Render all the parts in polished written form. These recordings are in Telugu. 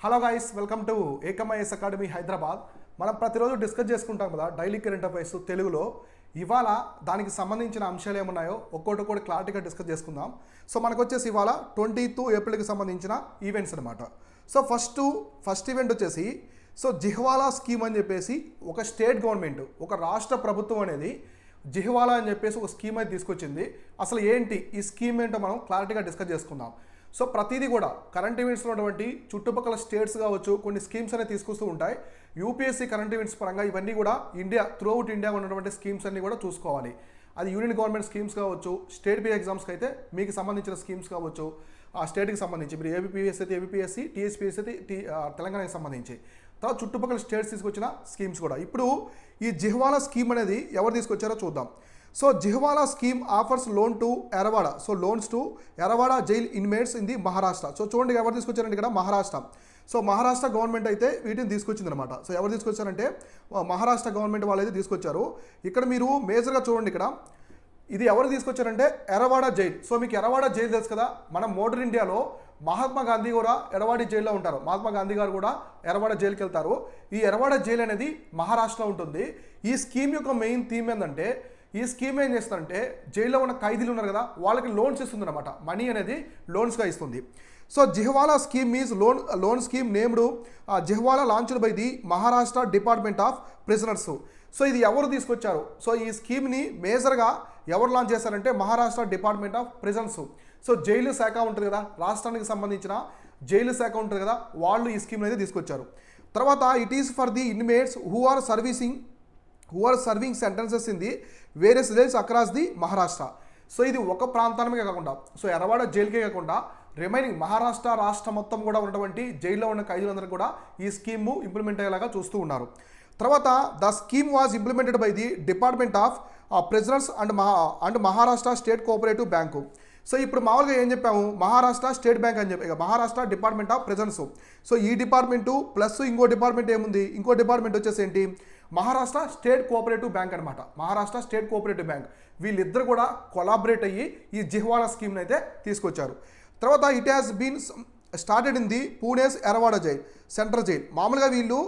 హలో గైస్, వెల్కమ్ టు ఏకమఐఎస్ అకాడమీ హైదరాబాద్. మనం ప్రతిరోజు డిస్కస్ చేసుకుంటాం కదా డైలీ కరెంట్ అఫైర్స్ తెలుగులో. ఇవాళ దానికి సంబంధించిన అంశాలు ఏమున్నాయో ఒక్కొక్కటి క్లారిటీగా డిస్కస్ చేసుకుందాం. సో మనకు వచ్చేసి ఇవాళ 22 ఏప్రిల్కి సంబంధించిన ఈవెంట్స్ అనమాట. సో ఫస్ట్ ఈవెంట్ వచ్చేసి జిహ్వాలా స్కీమ్ అని చెప్పేసి ఒక స్టేట్ గవర్నమెంట్, ఒక రాష్ట్ర ప్రభుత్వం అనేది జిహ్వాలా అని చెప్పేసి ఒక స్కీమ్ అయితే తీసుకొచ్చింది. అసలు ఏంటి ఈ స్కీమ్ ఏంటో మనం క్లారిటీగా డిస్కస్ చేసుకుందాం. సో ప్రతిదీ కూడా కరెంట్ ఈవెంట్స్లో ఉన్నటువంటి చుట్టుపక్కల స్టేట్స్ కావచ్చు కొన్ని స్కీమ్స్ అనేవి తీసుకొస్తూ ఉంటాయి. యూపీఎస్సీ కరెంట్ ఈవెంట్స్ పరంగా ఇవన్నీ కూడా త్రూఅవుట్ ఇండియా ఉన్నటువంటి స్కీమ్స్ అన్ని కూడా చూసుకోవాలి. అది యూనియన్ గవర్నమెంట్ స్కీమ్స్ కావచ్చు, స్టేట్ బి ఎగ్జామ్స్కి అయితే మీకు సంబంధించిన స్కీమ్స్ కావచ్చు, ఆ స్టేట్కి సంబంధించి మీరు ఏబిపిఎస్ అయితే ఏబిపిఎస్సి, టీఎస్పీఎస్ అయితే తెలంగాణకి సంబంధించి, తర్వాత చుట్టుపక్కల స్టేట్స్ తీసుకొచ్చిన స్కీమ్స్ కూడా. ఇప్పుడు ఈ జిహ్వాలా స్కీమ్ అనేది ఎవరు తీసుకొచ్చారో చూద్దాం. So Jivhala scheme offers loan to Yerawada. So loans to Yerawada jail inmates in the Maharashtra. So చూడండి ఎవరు తీసుకొచ్చారంటే ఇక్కడ మహారాష్ట్ర. సో మహారాష్ట్ర గవర్నమెంట్ అయితే వీటిని తీసుకొచ్చిందనమాట. సో ఎవరు తీసుకొచ్చారంటే మహారాష్ట్ర గవర్నమెంట్ వాళ్ళు అయితే తీసుకొచ్చారు. ఇక్కడ మీరు మేజర్గా చూడండి, ఇక్కడ ఇది ఎవరు తీసుకొచ్చారంటే ఎరవాడ జైల్. సో మీకు ఎరవాడ జైలు తెలుసు కదా, మనం మోడర్న్ ఇండియాలో మహాత్మా గాంధీ కూడా ఎరవాడి జైల్లో ఉంటారు. మహాత్మా గాంధీ గారు కూడా ఎరవాడ జైలుకి వెళ్తారు. ఈ ఎరవాడ జైలు అనేది మహారాష్ట్రలో ఉంటుంది. ఈ స్కీమ్ యొక్క మెయిన్ థీమ్ ఏంటంటే, ఈ స్కీమ్ ఏం చేస్తుందంటే జైల్లో ఉన్న ఖైదీలు ఉన్నారు కదా వాళ్ళకి లోన్స్ ఇస్తుంది అనమాట. మనీ అనేది లోన్స్గా ఇస్తుంది. So Jivhala scheme is loan scheme named Jivhala launched by the Maharashtra department of prisoners. So ఇది ఎవరు తీసుకొచ్చారు? సో ఈ స్కీమ్ని మేజర్గా ఎవరు లాంచ్ చేశారంటే Maharashtra department of prisons. So jail శాఖ ఉంటుంది కదా, రాష్ట్రానికి సంబంధించిన జైలు శాఖ ఉంటుంది కదా, వాళ్ళు ఈ స్కీమ్ అయితే తీసుకొచ్చారు. తర్వాత it is for the inmates who are serving sentences in the various jails across the Maharashtra. So ఇది ఒక ప్రాంతానికే కాకుండా, సో ఎరవాడ జైలుకే కాకుండా రిమైనింగ్ మహారాష్ట్ర రాష్ట్రం మొత్తం కూడా ఉన్నటువంటి జైల్లో ఉన్న ఖైదీలందరూ కూడా ఈ స్కీమ్ ఇంప్లిమెంట్ అయ్యేలాగా చూస్తూ ఉన్నారు. తర్వాత the scheme was implemented by the department of prisoners and Maharashtra state cooperative bank. So ఇప్పుడు మామూలుగా ఏం చెప్పాము, మహారాష్ట్ర స్టేట్ బ్యాంక్ అని చెప్పి, Maharashtra department of prisons. So ఈ డిపార్ట్మెంటు ప్లస్ ఇంకో డిపార్ట్మెంట్ ఏముంది, ఇంకో డిపార్ట్మెంట్ వచ్చేసి ఏంటి, మహారాష్ట్ర స్టేట్ కోఆపరేటివ్ బ్యాంక్ అనమాట. మహారాష్ట్ర స్టేట్ కోఆపరేటివ్ బ్యాంక్ వీళ్ళిద్దరు కూడా కొలాబరేట్ అయ్యి ఈ జిహ్వాలా స్కీమ్ని అయితే తీసుకొచ్చారు. తర్వాత it has been started in the Pune's Yerawada jail, central jail. మామూలుగా వీళ్ళు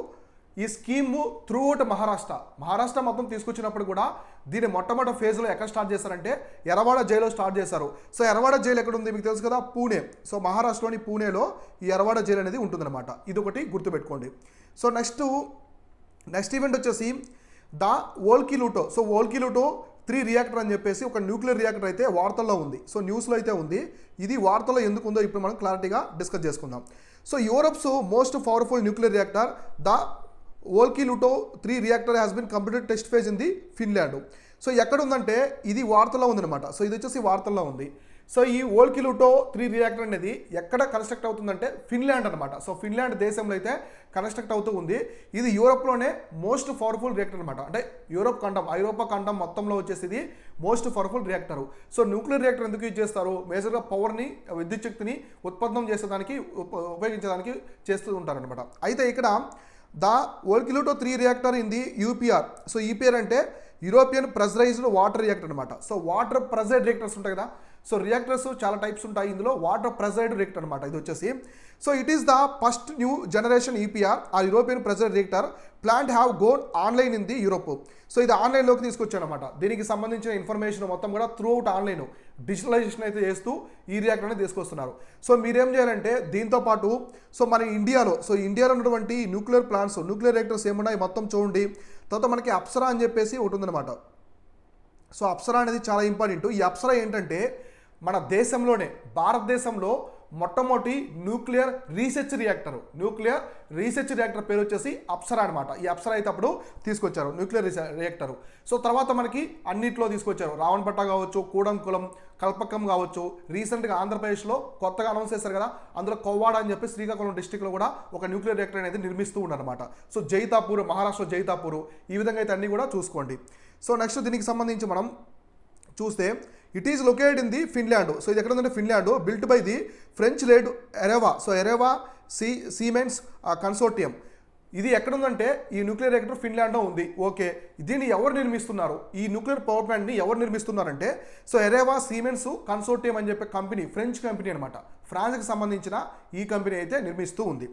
ఈ స్కీమ్ త్రూఅవుట్ మహారాష్ట్ర మొత్తం తీసుకొచ్చినప్పుడు కూడా దీన్ని మొట్టమొదటి ఫేజ్లో ఎక్కడ స్టార్ట్ చేశారంటే ఎరవాడ జైల్లో స్టార్ట్ చేశారు. సో ఎరవాడ జైలు ఎక్కడ ఉంది మీకు తెలుసు కదా, పూణే. సో మహారాష్ట్రలోని పూణేలో ఈ ఎరవాడ జైలు అనేది ఉంటుందన్నమాట. ఇది ఒకటి గుర్తుపెట్టుకోండి. సో నెక్స్ట్ ఈవెంట్ వచ్చేసి ద వోల్కిలూటో. సో వోల్కిలూటో 3 రియాక్టర్ అని చెప్పేసి ఒక న్యూక్లియర్ రియాక్టర్ అయితే వార్తల్లో ఉంది. సో న్యూస్లో అయితే ఉంది. ఇది వార్తల్లో ఎందుకు ఉందో ఇప్పుడు మనం క్లారిటీగా డిస్కస్ చేసుకుందాం. So Europe's most powerful nuclear reactor the Olkiluoto 3 reactor has been completed test phase in the Finland. So ఎక్కడ ఉందంటే ఇది వార్తల్లో ఉందన్నమాట. సో ఇది వచ్చేసి వార్తల్లో ఉంది. సో ఈ వోల్కిలూటో 3 రియాక్టర్ అనేది ఎక్కడ కన్స్ట్రక్ట్ అవుతుందంటే ఫిన్లాండ్ అనమాట. సో ఫిన్లాండ్ దేశంలో అయితే కన్స్ట్రక్ట్ అవుతూ ఉంది. ఇది యూరోప్లోనే మోస్ట్ పవర్ఫుల్ రియాక్టర్ అనమాట. అంటే ఐరోపా ఖండం మొత్తంలో వచ్చేసి ఇది most powerful reactor. So nuclear reactor ఎందుకు యూజ్ చేస్తారు, మేజర్గా పవర్ని, విద్యుత్ శక్తిని ఉత్పన్నం చేసేదానికి ఉపయోగించడానికి చేస్తూ ఉంటారనమాట. అయితే ఇక్కడ the Olkiluoto 3 reactor in the UPR. So EPR అంటే యూరోపియన్ ప్రెజరైజ్డ్ వాటర్ రియాక్టర్ అనమాట. సో వాటర్ ప్రెజర్డ్ రియాక్టర్స్ ఉంటాయి కదా, సో రియాక్టర్స్ చాలా టైప్స్ ఉంటాయి, ఇందులో వాటర్ ప్రెజర్డ్ రియాక్టర్ అనమాట ఇది వచ్చేసి. So it is the first new generation EPR or European pressured reactor plant have gone online in the Europe. So ఇది ఆన్లైన్లోకి తీసుకొచ్చానమాట. దీనికి సంబంధించిన ఇన్ఫర్మేషన్ మొత్తం కూడా త్రూఅవుట్ ఆన్లైన్ డిజిటలైజేషన్ అయితే చేస్తూ ఈ రియాక్టర్ అనేది తీసుకొస్తున్నారు. సో మీరేం చేయాలంటే దీంతోపాటు మన ఇండియాలో ఉన్నటువంటి న్యూక్లియర్ ప్లాంట్స్, న్యూక్లియర్ రియాక్టర్స్ ఏమున్నాయి మొత్తం చూడండి. తర్వాత మనకి అప్సరా అని చెప్పేసి ఒకటి ఉందన్నమాట. సో అప్సరా అనేది చాలా ఇంపార్టెంట్. ఈ అప్సరా ఏంటంటే మన దేశంలోనే, భారతదేశంలో మొట్టమొదటి న్యూక్లియర్ రీసెర్చ్ రియాక్టర్ పేరు వచ్చేసి అప్సరా అనమాట. ఈ అప్సరా అయితే అప్పుడు తీసుకొచ్చారు న్యూక్లియర్ రియాక్టర్. సో తర్వాత మనకి అన్నిట్లో తీసుకొచ్చారు, రావణపట్ట కావచ్చు, కూడంకులం, కల్పకం కావచ్చు. రీసెంట్గా ఆంధ్రప్రదేశ్లో కొత్తగా అనౌన్స్ చేశారు కదా, అందులో కొవ్వాడ అని చెప్పి శ్రీకాకుళం డిస్టిక్లో కూడా ఒక న్యూక్లియర్ రియాక్టర్ అనేది నిర్మిస్తూ ఉన్నారన్నమాట. సో జైతాపూర్, మహారాష్ట్ర జైతాపూర్, ఈ విధంగా అయితే అన్నీ కూడా చూసుకోండి. సో నెక్స్ట్ దీనికి సంబంధించి మనం చూస్తే it is located in the Finland. So ఇది ఎక్కడ ఉందంటే Finland, built by the French led Areva. So Areva Siemens consortium. ఇది ఎక్కడుందంటే ఈ న్యూక్లియర్ రియాక్టర్ ఫిన్లాండ్లో ఉంది. ఓకే, దీన్ని ఎవరు నిర్మిస్తున్నారు, ఈ న్యూక్లియర్ పవర్ ప్లాంట్ని ఎవరు నిర్మిస్తున్నారంటే సో ఎరేవా సీమెన్స్ కన్సోర్టియం అని చెప్పే కంపెనీ, ఫ్రెంచ్ కంపెనీ అనమాట. ఫ్రాన్స్కి సంబంధించిన ఈ కంపెనీ అయితే నిర్మిస్తూ ఉంది.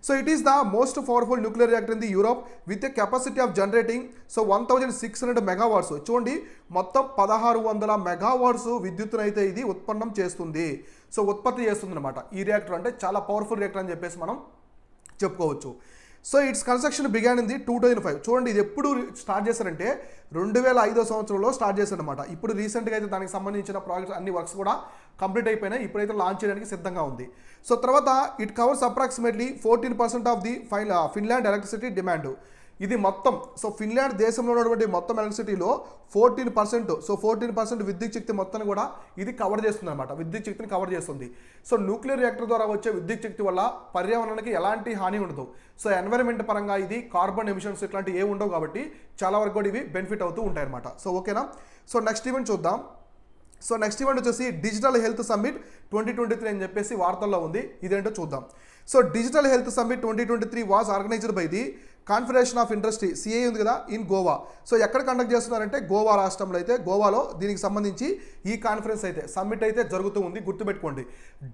So it is the most powerful nuclear reactor in the Europe with a capacity of generating 1600 megawatts. చూడండి మొత్తం 1600 మెగావాట్స్ విద్యుత్తును అయితే ఇది ఉత్పన్నం చేస్తుంది, సో ఉత్పత్తి చేస్తుంది అనమాట. ఈ రియాక్టర్ అంటే చాలా పవర్ఫుల్ రియాక్టర్ అని చెప్పేసి మనం చెప్పుకోవచ్చు. So it's construction began in the 2005. చూడండి ఇది ఎప్పుడు స్టార్ట్ చేశారంటే 2005 సంవత్సరంలో స్టార్ట్ చేశారనమాట. ఇప్పుడు రీసెంట్గా అయితే దానికి సంబంధించిన ప్రాజెక్ట్స్ అన్ని వర్క్స్ కూడా కంప్లీట్ అయిపోయినాయి, ఇప్పుడైతే లాంచ్ చేయడానికి సిద్ధంగా ఉంది. సో తర్వాత it covers approximately 14% of the Finland electricity demand. ఇది మొత్తం, సో ఫిన్లాండ్ దేశంలో ఉన్నటువంటి మొత్తం ఎలక్ట్రిసిటీలో 14%, సో 14% విద్యుత్ శక్తి మొత్తాన్ని కూడా ఇది కవర్ చేస్తుంది అనమాట, విద్యుత్ శక్తిని కవర్ చేస్తుంది. సో న్యూక్లియర్ రియాక్టర్ ద్వారా వచ్చే విద్యుత్ శక్తి వల్ల పర్యావరణానికి ఎలాంటి హాని ఉండదు. సో ఎన్వైరన్మెంట్ పరంగా ఇది కార్బన్ ఎమిషన్స్ ఇట్లాంటివి ఏమి ఉండవు కాబట్టి చాలా వరకు కూడా ఇవి బెనిఫిట్ అవుతూ ఉంటాయి అనమాట. సో ఓకేనా. సో నెక్స్ట్ ఈవెంట్ చూద్దాం. సో నెక్స్ట్ ఈవెంట్ వచ్చేసి డిజిటల్ హెల్త్ సమ్మిట్ 2023 అని చెప్పేసి వార్తల్లో ఉంది, ఇదేంటో చూద్దాం. So digital health summit 2023 was organised by the confederation of industry, CI ఉంది కదా, ఇన్ గోవా. సో ఎక్కడ కండక్ట్ చేస్తున్నారంటే గోవా రాష్ట్రంలో అయితే, గోవాలో దీనికి సంబంధించి ఈ కాన్ఫరెన్స్ అయితే సమ్మిట్ అయితే జరుగుతూ ఉంది, గుర్తుపెట్టుకోండి.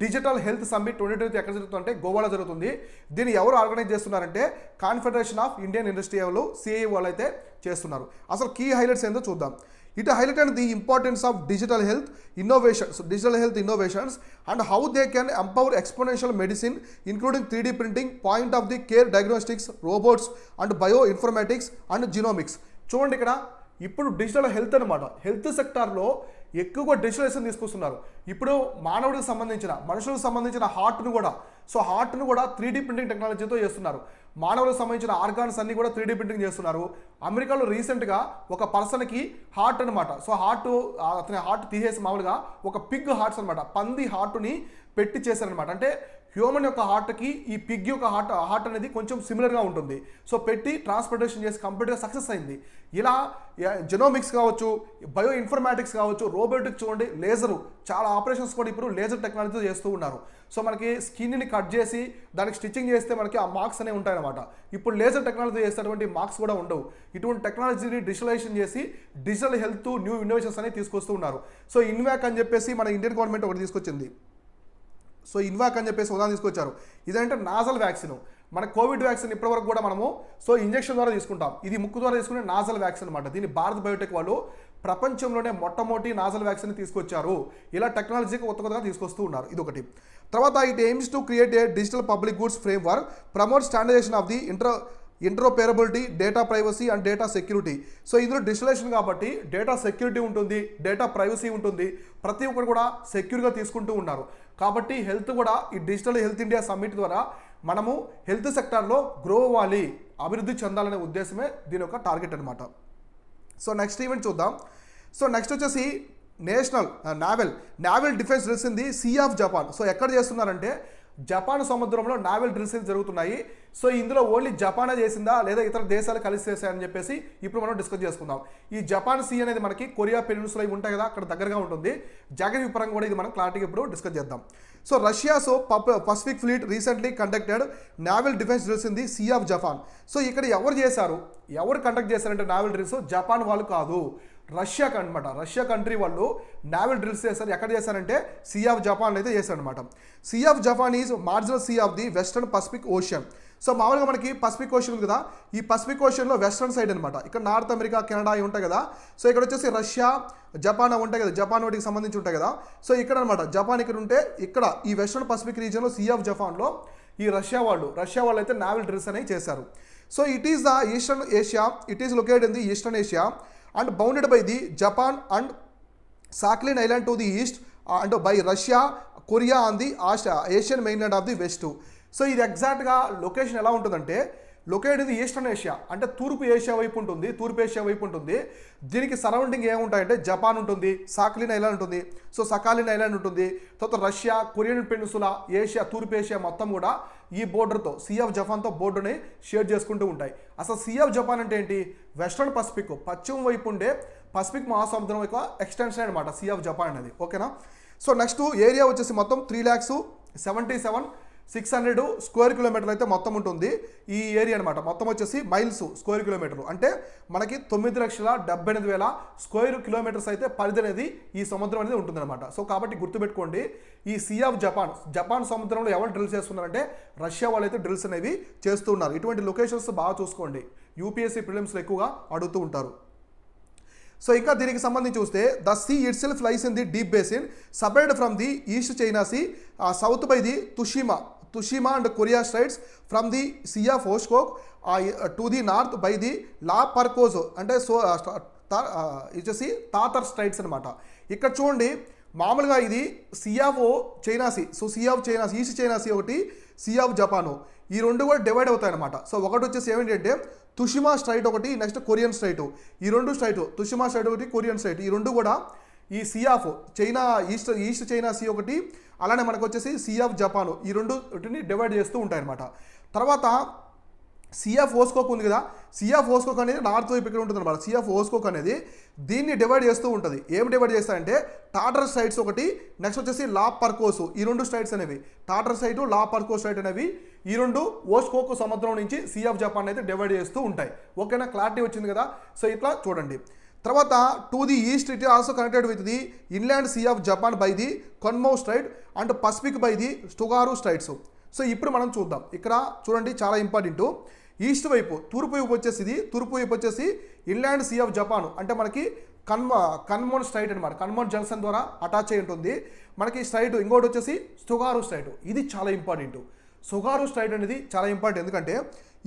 డిజిటల్ హెల్త్ సమ్మిట్ 2023 ఎక్కడ జరుగుతుందంటే గోవాలో జరుగుతుంది. దీన్ని ఎవరు ఆర్గనైజ్ చేస్తున్నారంటే కాన్ఫెడరేషన్ ఆఫ్ ఇండియన్ ఇండస్ట్రీ వాళ్ళు, సిఐ వాళ్ళు అయితే చేస్తున్నారు. అసలు కీ హైలైట్స్ ఏందో చూద్దాం. It highlighted the importance of digital health innovations, and how they can empower exponential medicine, including 3D printing, point of the care diagnostics, robots, and bioinformatics and genomics. చూడండి ఇక్కడ ఇప్పుడు డిజిటల్ హెల్త్ అనమాట, హెల్త్ సెక్టార్లో ఎక్కువగా డిజిటలైజేషన్ తీసుకొస్తున్నారు. ఇప్పుడు మానవుడికి సంబంధించిన, మనుషులకు సంబంధించిన హార్ట్ను కూడా 3D ప్రింటింగ్ టెక్నాలజీతో చేస్తున్నారు. మానవులకు సంబంధించిన ఆర్గాన్స్ అన్ని కూడా 3D ప్రింటింగ్ చేస్తున్నారు. అమెరికాలో రీసెంట్గా ఒక పర్సన్కి హార్ట్ అనమాట, సో అతని హార్ట్ తీసేసి మామూలుగా ఒక పిగ్ హార్ట్స్ అనమాట, పంది హార్ట్ని పెట్టి చేశారనమాట. అంటే హ్యూమన్ యొక్క హార్ట్కి ఈ పిగ్ యొక్క హార్ట్ అనేది కొంచెం సిమిలర్గా ఉంటుంది. సో పెట్టి ట్రాన్స్ప్లాంటేషన్ చేసి కంప్లీట్గా సక్సెస్ అయింది. ఇలా జెనోమిక్స్ కావచ్చు, బయో ఇన్ఫర్మాటిక్స్ కావచ్చు, రోబోటిక్స్ చూడండి, లేజరు, చాలా ఆపరేషన్స్ కూడా ఇప్పుడు లేజర్ టెక్నాలజీతో చేస్తూ ఉన్నారు. సో మనకి స్కిన్ని కట్ చేసి దానికి స్టిచ్చింగ్ చేస్తే మనకి ఆ మార్క్స్ అనేవి ఉంటాయన్నమాట. ఇప్పుడు లేజర్ టెక్నాలజీ చేసేటువంటి మార్క్స్ కూడా ఉండవు. ఇటువంటి టెక్నాలజీని డిజిటలైజేషన్ చేసి డిజిటల్ హెల్త్ న్యూ ఇన్నోవేషన్స్ అనేవి తీసుకొస్తూ ఉన్నారు. సో ఇన్వాక్ అని చెప్పేసి మన ఇండియన్ గవర్నమెంట్ ఒకటి తీసుకొచ్చింది. సో ఇన్వాక్ అని చెప్పేసి ఉదాహరణ తీసుకొచ్చారు. ఇదంటే నాజల్ వ్యాక్సిన్. మన కోవిడ్ వ్యాక్సిన్ ఇప్పటివరకు కూడా మనము ఇంజెక్షన్ ద్వారా తీసుకుంటాం, ఇది ముక్కు ద్వారా తీసుకునే నాజల్ వ్యాక్సిన్ అనమాట. దీన్ని భారత్ బయోటెక్ వాళ్ళు ప్రపంచంలోనే మొట్టమొదటి నాజల్ వ్యాక్సిన్ తీసుకొచ్చారు. ఇలా టెక్నాలజీకి కొత్తగా తీసుకొస్తూ ఉన్నారు, ఇది ఒకటి. తర్వాత it aims to create a digital public goods framework, promote standardisation of the interoperability, data privacy and data security. So ఇందులో డిజిటలైజేషన్ కాబట్టి డేటా సెక్యూరిటీ ఉంటుంది, డేటా ప్రైవసీ ఉంటుంది, ప్రతి ఒక్కరు కూడా సెక్యూర్గా తీసుకుంటూ ఉన్నారు. కాబట్టి హెల్త్ కూడా ఈ డిజిటల్ హెల్త్ ఇండియా సమ్మిట్ ద్వారా మనము హెల్త్ సెక్టార్లో గ్రో అవ్వాలి, అభివృద్ధి చెందాలనే ఉద్దేశమే దీని యొక్క టార్గెట్ అనమాట. సో నెక్స్ట్ ఈవెంట్ చూద్దాం. సో నెక్స్ట్ వచ్చేసి naval defence drills in the Sea of Japan. So ఎక్కడ చేస్తున్నారంటే జపాన్ సముద్రంలో నావల్ డ్రిల్స్ జరుగుతున్నాయి. సో ఇందులో ఓన్లీ జపానే చేసిందా లేదా ఇతర దేశాలు కలిసి చేశాయని చెప్పేసి ఇప్పుడు మనం డిస్కస్ చేసుకుందాం. ఈ జపాన్ సీ అనేది మనకి కొరియా పెనిన్సులా ఇవి ఉంటాయి కదా, అక్కడ దగ్గరగా ఉంటుంది. జాగ్రఫీ పరంగా కూడా ఇది మనం క్లారిటీగా ఇప్పుడు డిస్కస్ చేద్దాం. So Russia's Pacific fleet recently conducted naval defence drills in the Sea of Japan. So ఇక్కడ ఎవరు కండక్ట్ చేశారంటే నావల్ డ్రిల్స్ జపాన్ వాళ్ళు కాదు, రష్యా అనమాట. రష్యా కంట్రీ వాళ్ళు నావల్ డ్రిల్స్ చేశారు. ఎక్కడ చేశారంటే సీ ఆఫ్ జపాన్ అయితే చేశారనమాట. Sea of Japan is marginal sea of the western Pacific Ocean. So మామూలుగా మనకి పసిఫిక్ ఓషన్ ఉంది కదా, ఈ పసిఫిక్ ఓషన్లో వెస్టర్న్ సైడ్ అనమాట. ఇక్కడ నార్త్ అమెరికా, కెనడా ఇవి ఉంటాయి కదా. సో ఇక్కడ వచ్చేసి రష్యా, జపాన్ ఉంటాయి కదా, జపాన్ వాటికి సంబంధించి ఉంటాయి కదా. సో ఇక్కడ అనమాట జపాన్ ఇక్కడ ఉంటే, ఇక్కడ ఈ వెస్టర్న్ పసిఫిక్ రీజియన్లో సీ ఆఫ్ జపాన్లో ఈ రష్యా వాళ్ళు అయితే నావల్ డ్రిల్స్ అనేవి చేశారు. So it is the eastern Asia, it is located in the eastern Asia and bounded by the Japan and Sakhalin Island to the east and by Russia, Korea on the Asian mainland of the west. So ఇది ఎగ్జాక్ట్గా లొకేషన్ ఎలా ఉంటుందంటే లొకేటెడ్ ఇది ఈస్టర్న్ ఏషియా, అంటే తూర్పు ఏషియా వైపు ఉంటుంది. దీనికి సరౌండింగ్ ఏముంటాయంటే జపాన్ ఉంటుంది, సాక్లిన్ ఐలాండ్ ఉంటుంది, సో సకాలిన్ ఐలాండ్ ఉంటుంది, తర్వాత రష్యా, కొరియన్ పెనిన్సులా, ఏషియా, తూర్పు ఏషియా మొత్తం కూడా ఈ బోర్డర్తో సీ ఆఫ్ జపాన్తో బోర్డర్ని షేర్ చేసుకుంటూ ఉంటాయి. అసలు సీ ఆఫ్ జపాన్ అంటే ఏంటి? వెస్టర్న్ పసిఫిక్, పశ్చిమ వైపు ఉండే పసిఫిక్ మహాసముద్రం యొక్క ఎక్స్టెన్షన్ అనమాట సీ ఆఫ్ జపాన్ అనేది. ఓకేనా. సో నెక్స్ట్ ఏరియా వచ్చేసి మొత్తం 3,77,000 600 స్క్వేర్ కిలోమీటర్లు అయితే మొత్తం ఉంటుంది ఈ ఏరియా అనమాట. మొత్తం వచ్చేసి మైల్స్ స్క్వేర్ కిలోమీటర్లు అంటే మనకి 9,78,000 స్క్వేర్ కిలోమీటర్స్ అయితే పరిధి అనేది ఈ సముద్రం అనేది ఉంటుందన్నమాట. సో కాబట్టి గుర్తుపెట్టుకోండి, ఈ సీ ఆఫ్ జపాన్ సముద్రంలో ఎవరు డ్రిల్స్ చేస్తున్నారంటే రష్యా వాళ్ళు అయితే డ్రిల్స్ అనేవి చేస్తున్నారు. ఇటువంటి లొకేషన్స్ బాగా చూసుకోండి, యూపీఎస్సీ ప్రిలిమ్స్లో ఎక్కువగా అడుగుతూ ఉంటారు. సో ఇంకా దీనికి సంబంధించి చూస్తే the sea itself lies in the deep basin separate from the East China Sea south by the Tsushima and Korea straits from the Sea of Okhotsk to the north by the La Perouse అంటే వచ్చేసి తాతర్ స్ట్రైట్స్ అనమాట. ఇక్కడ చూడండి, మామూలుగా ఇది sea of China sea, so sea of China East China see ఒకటి, సీ ఆఫ్ జపాను, ఈ రెండు కూడా డివైడ్ అవుతాయి అనమాట. సో ఒకటి వచ్చేసి ఏమిటంటే తుషిమా స్ట్రైట్ ఒకటి, నెక్స్ట్ కొరియన్ స్ట్రైట్, ఈ రెండు స్ట్రైట్ తుషిమా స్ట్రైట్ ఒకటి, కొరియన్ స్ట్రైట్, ఈ రెండు కూడా ఈ sea of China East China see ఒకటి, అలానే మనకు వచ్చేసి సీ ఆఫ్ జపాను, ఈ రెండుని డివైడ్ చేస్తూ ఉంటాయి అనమాట. తర్వాత సీ ఆఫ్ ఓస్కోక్ ఉంది కదా, సీ ఆఫ్ ఓస్కోక్ అనేది నార్త్ వైపు ఇక్కడ ఉంటుంది అనమాట. సీ ఆఫ్ ఓస్కోక్ అనేది దీన్ని డివైడ్ చేస్తూ ఉంటుంది. ఏం డివైడ్ చేస్తాయంటే టాటర్ స్ట్రైట్స్ ఒకటి, నెక్స్ట్ వచ్చేసి లా పర్కోస్, ఈ రెండు స్ట్రైట్స్ అనేవి టాటర్ స్ట్రైట్, లా పర్కోస్ స్ట్రైట్ అనేవి ఈ రెండు ఓస్కోక్ సముద్రం నుంచి సీ ఆఫ్ జపాన్ అయితే డివైడ్ చేస్తూ ఉంటాయి. ఓకేనా, క్లారిటీ వచ్చింది కదా. సో ఇట్లా చూడండి. తర్వాత to the east it also connected with the Inland Sea of Japan by the Kanmon strait and Pacific by the Tsugaru straits. So ఇప్పుడు మనం చూద్దాం, ఇక్కడ చూడండి చాలా ఇంపార్టెంట్. ఈస్ట్ వైపు తూర్పు వైపు వచ్చేసి ఇన్లాండ్ సీ ఆఫ్ జపాన్ అంటే మనకి కన్మోన్ స్ట్రైట్ అనమాట. కన్మోన్ జంక్షన్ ద్వారా అటాచ్ అయి ఉంటుంది మనకి స్ట్రైట్. ఇంకోటి వచ్చేసి సుగారు స్ట్రైట్, ఇది చాలా ఇంపార్టెంట్. సుగారు స్ట్రైట్ అనేది చాలా ఇంపార్టెంట్, ఎందుకంటే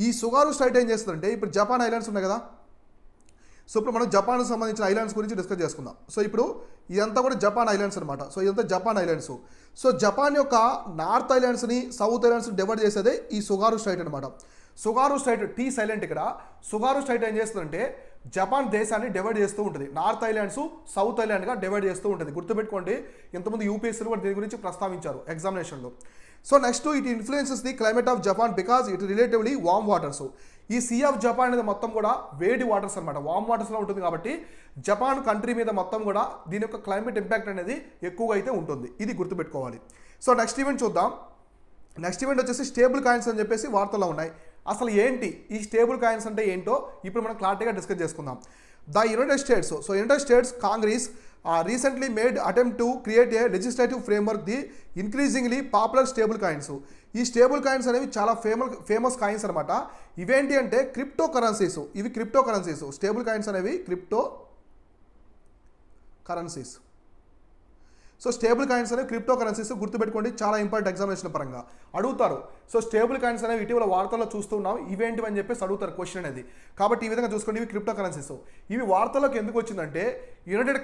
ఈ సుగారు స్ట్రైట్ ఏం చేస్తుందంటే ఇప్పుడు జపాన్ ఐలాండ్స్ ఉన్నాయి కదా, సో ఇప్పుడు మనం జపాన్కి సంబంధించిన ఐలాండ్స్ గురించి డిస్కస్ చేసుకుందాం. సో ఇప్పుడు ఇదంతా కూడా జపాన్ ఐలాండ్స్ అనమాట. సో ఇదంతా జపాన్ ఐలాండ్స్. సో జపాన్ యొక్క నార్త్ ఐలాండ్స్ని సౌత్ ఐలాండ్స్ని డివైడ్ చేసేదే ఈ సుగారు స్ట్రైట్ అనమాట. సుగారు స్ట్రైట్ టీ సైలెంట్ ఇక్కడ. సుగారు స్ట్రైట్ ఏం చేస్తుందంటే జపాన్ దేశాన్ని డివైడ్ చేస్తూ ఉంటుంది, నార్త్ ఐలాండ్స్ సౌత్ ఐలాండ్గా డివైడ్ చేస్తూ ఉంటుంది. గుర్తుపెట్టుకోండి, ఇంతకుముందు యూపీఎస్సీలు కూడా దీని గురించి ప్రస్తావించారు ఎగ్జామినేషన్లో. So next it influences the climate of Japan because it relatively warm waters. ఈ సీ ఆఫ్ జపాన్ అనేది మొత్తం కూడా వేడి వాటర్స్ అనమాట, వామ్ వాటర్స్లో ఉంటుంది కాబట్టి జపాన్ కంట్రీ మీద మొత్తం కూడా దీని యొక్క క్లైమేట్ ఇంపాక్ట్ అనేది ఎక్కువగా అయితే ఉంటుంది. ఇది గుర్తుపెట్టుకోవాలి. సో నెక్స్ట్ ఈవెంట్ చూద్దాం. నెక్స్ట్ ఈవెంట్ వచ్చేసి స్టేబుల్ కాయిన్స్ అని చెప్పేసి వార్తల్లో ఉన్నాయి. అసలు ఏంటి ఈ స్టేబుల్ కాయిన్స్ అంటే ఏంటో ఇప్పుడు మనం క్లారిటీగా డిస్కస్ చేసుకుందాం. The United states, so United states Congress recently made attempt to create a legislative framework the increasingly popular stable coins. ఈ స్టేబుల్ కాయిన్స్ అనేవి చాలా ఫేమస్ కాయిన్స్ అనమాట. ఇవేంటి అంటే క్రిప్టో కరెన్సీస్. ఇవి క్రిప్టో కరెన్సీస్. స్టేబుల్ కాయిన్స్ అనేవి crypto currencies. So stable coins అనేవి క్రిప్టో కరెన్సీస్, గుర్తుపెట్టుకోండి, చాలా ఇంపార్టెంట్ ఎగ్జామినేషన్ పరంగా అడుగుతారు. సో స్టేబుల్ కాయిన్స్ అనేవి ఇటీవల వార్తల్లో చూస్తున్నాం, ఇవేంటివి అని చెప్పేసి అడుగుతారు క్వశ్చన్ అనేది. కాబట్టి ఈ విధంగా చూసుకోండి, ఇవి క్రిప్టో కరెన్సీస్. ఇవి వార్తల్లోకి ఎందుకు వచ్చిందంటే యునైటెడ్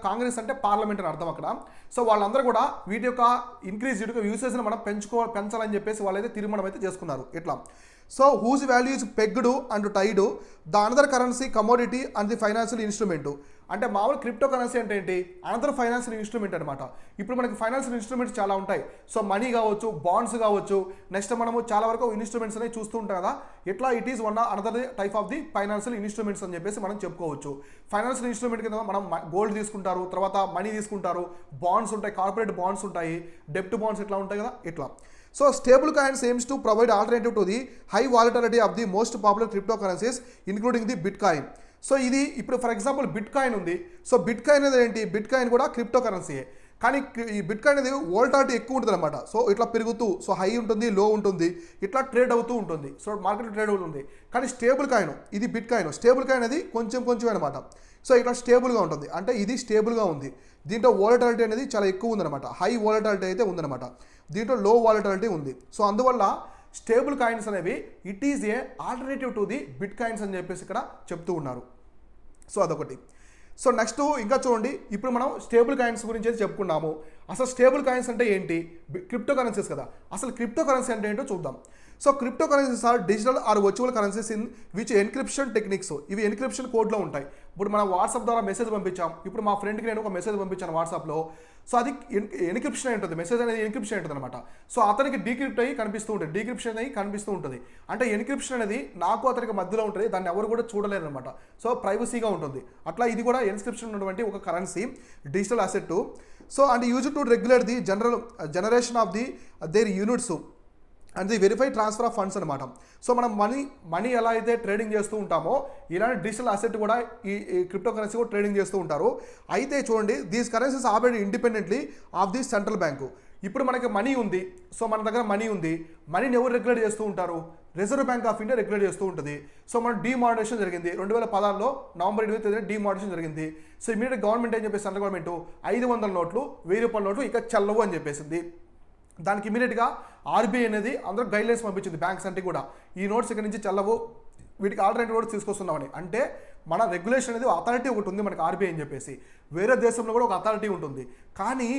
కాంగ్రెస్ అంటే పార్లమెంట్ అని అర్థం అక్కడ. సో వాళ్ళందరూ కూడా వీటి యొక్క యూసేజ్ని మనం పెంచాలని చెప్పేసి వాళ్ళైతే తీర్మానం అయితే చేసుకున్నారు. ఇట్లా so whose value is pegged and tied the another currency commodity and the financial instrument. అంటే మామూలు క్రిప్టో కరెన్సీ అంటే ఏంటి, అనదర్ ఫైనాన్షియల్ ఇన్స్ట్రుమెంట్ అనమాట. ఇప్పుడు మనకి ఫైనాన్షియల్ ఇన్స్ట్రుమెంట్స్ చాలా ఉంటాయి. సో మనీ కావచ్చు, బాండ్స్ కావచ్చు, నెక్స్ట్ మనము చాలా వరకు ఇన్స్ట్రుమెంట్స్ అనేవి చూస్తూ ఉంటాం కదా. ఇట్లా it is another type of the financial instruments అని చెప్పేసి మనం చెప్పుకోవచ్చు. ఫైనాన్షియల్ ఇన్స్ట్రుమెంట్ కింద మనం గోల్డ్ తీసుకుంటారు, తర్వాత మనీ తీసుకుంటారు, బాండ్స్ ఉంటాయి, కార్పొరేట్ బాండ్స్ ఉంటాయి, డెప్ట్ బాండ్స్ ఇట్లా ఉంటాయి కదా, ఇట్లా. So stable coins aims to provide alternative to the high volatility of the most popular cryptocurrencies including the Bitcoin. So ఇది ఇప్పుడు ఫర్ ఎగ్జాంపుల్ బిట్ కాయిన్ ఉంది. సో బిట్ కాయిన్ అనేది ఏంటి, బిట్ కాయిన్ కూడా క్రిప్టో కరెన్సీయే, కానీ ఈ బిట్ కాయిన్ అనేది వోల్టాలిటీ ఎక్కువ ఉంటుంది అనమాట. సో ఇట్లా పెరుగుతూ, సో హై ఉంటుంది, లో ఉంటుంది, ఇట్లా ట్రేడ్ అవుతూ ఉంటుంది. సో మార్కెట్ ట్రేడ్ అవుతుంది. కానీ స్టేబుల్ కాయిన్, ఇది బిట్ కాయిన్, స్టేబుల్ కాయిన్ అనేది కొంచెం అనమాట. సో ఇట్లా స్టేబుల్గా ఉంటుంది, అంటే ఇది స్టేబుల్గా ఉంది. దీంట్లో వోలటాలిటీ అనేది చాలా ఎక్కువ ఉందన్నమాట, హై వోలటాలిటీ అయితే ఉందన్నమాట. దీంట్లో లో వాలటాలిటీ ఉంది. సో అందువల్ల స్టేబుల్ కాయిన్స్ అనేవి it is a alternative to the bit coins అని చెప్పేసి ఇక్కడ చెప్తూ ఉన్నారు. సో అదొకటి. సో నెక్స్ట్ ఇంకా చూడండి, ఇప్పుడు మనం స్టేబుల్ కాయిన్స్ గురించి అయితే చెప్పుకున్నాము. అసలు స్టేబుల్ కాయిన్స్ అంటే ఏంటి, క్రిప్టో కరెన్సీస్ కదా. అసలు క్రిప్టో కరెన్సీ అంటే ఏంటో చూద్దాం. So crypto currencies are digital or virtual currencies in which encryption techniques. ఇవి ఎన్క్రిప్షన్ కోడ్లో ఉంటాయి. ఇప్పుడు మనం వాట్సాప్ ద్వారా మెసేజ్ పంపించాం. ఇప్పుడు మా ఫ్రెండ్కి నేను ఒక మెసేజ్ పంపించాను వాట్సాప్లో. సో అది ఎన్క్రిప్షన్ అయి ఉంటుంది, మెసేజ్ అనేది ఎన్క్రిప్షన్ ఉంటుంది అనమాట. సో అతనికి డీక్రిప్ట్ అయ్యి కనిపిస్తూ ఉంటుంది, డీక్రిప్షన్ అయ్యి కనిపిస్తూ ఉంటుంది. అంటే ఎన్క్రిప్షన్ అనేది నాకు అతనికి మధ్యలో ఉంటుంది, దాన్ని ఎవరు కూడా చూడలేరు అనమాట. సో ప్రైవసీగా ఉంటుంది. అట్లా ఇది కూడా ఎన్క్రిప్షన్ ఉన్నటువంటి ఒక currency, digital asset. So and use to regulate the generation of the their units and the verified transfer of funds అనమాట. సో మనం మనీ ఎలా అయితే ట్రేడింగ్ చేస్తూ ఉంటామో ఇలాంటి డిజిటల్ అసెట్ కూడా ఈ క్రిప్టో కరెన్సీ కూడా ట్రేడింగ్ చేస్తూ ఉంటారు. అయితే చూడండి, these currencies operate independently of the central bank. ఇప్పుడు మనకి మనీ ఉంది, సో మన దగ్గర మనీ ఉంది, మనీని ఎవరు రెగ్యులేట్ చేస్తూ ఉంటారు? Reserve bank of India regulate చేస్తూ ఉంటుంది. సో మన డిమానిటైజేషన్ జరిగింది 2016లో నవంబర్ 28 డిమానిటైజేషన్ జరిగింది. సో ఇమీడియట్ గవర్నమెంట్ ఏం చెప్పేసి, సెంట్రల్ గవర్నమెంట్ 500 నోట్లు 1000 రూపాయల నోట్లు ఇక చెల్లవు అని చెప్పేసింది. దానికి ఇమీడియట్గా ఆర్బీఐ అనేది అందరూ గైడ్లైన్స్ పంపించింది బ్యాంక్స్ అంటే కూడా, ఈ నోట్స్ ఇక్కడ నుంచి చెల్లవు, వీటికి ఆల్టర్నేటివ్ నోట్స్ తీసుకొస్తున్నామని. అంటే మన రెగ్యులేషన్ అనేది అథారిటీ ఒకటి ఉంది మనకి ఆర్బీఐ అని చెప్పేసి, వేరే దేశంలో కూడా ఒక అథారిటీ ఉంటుంది. కానీ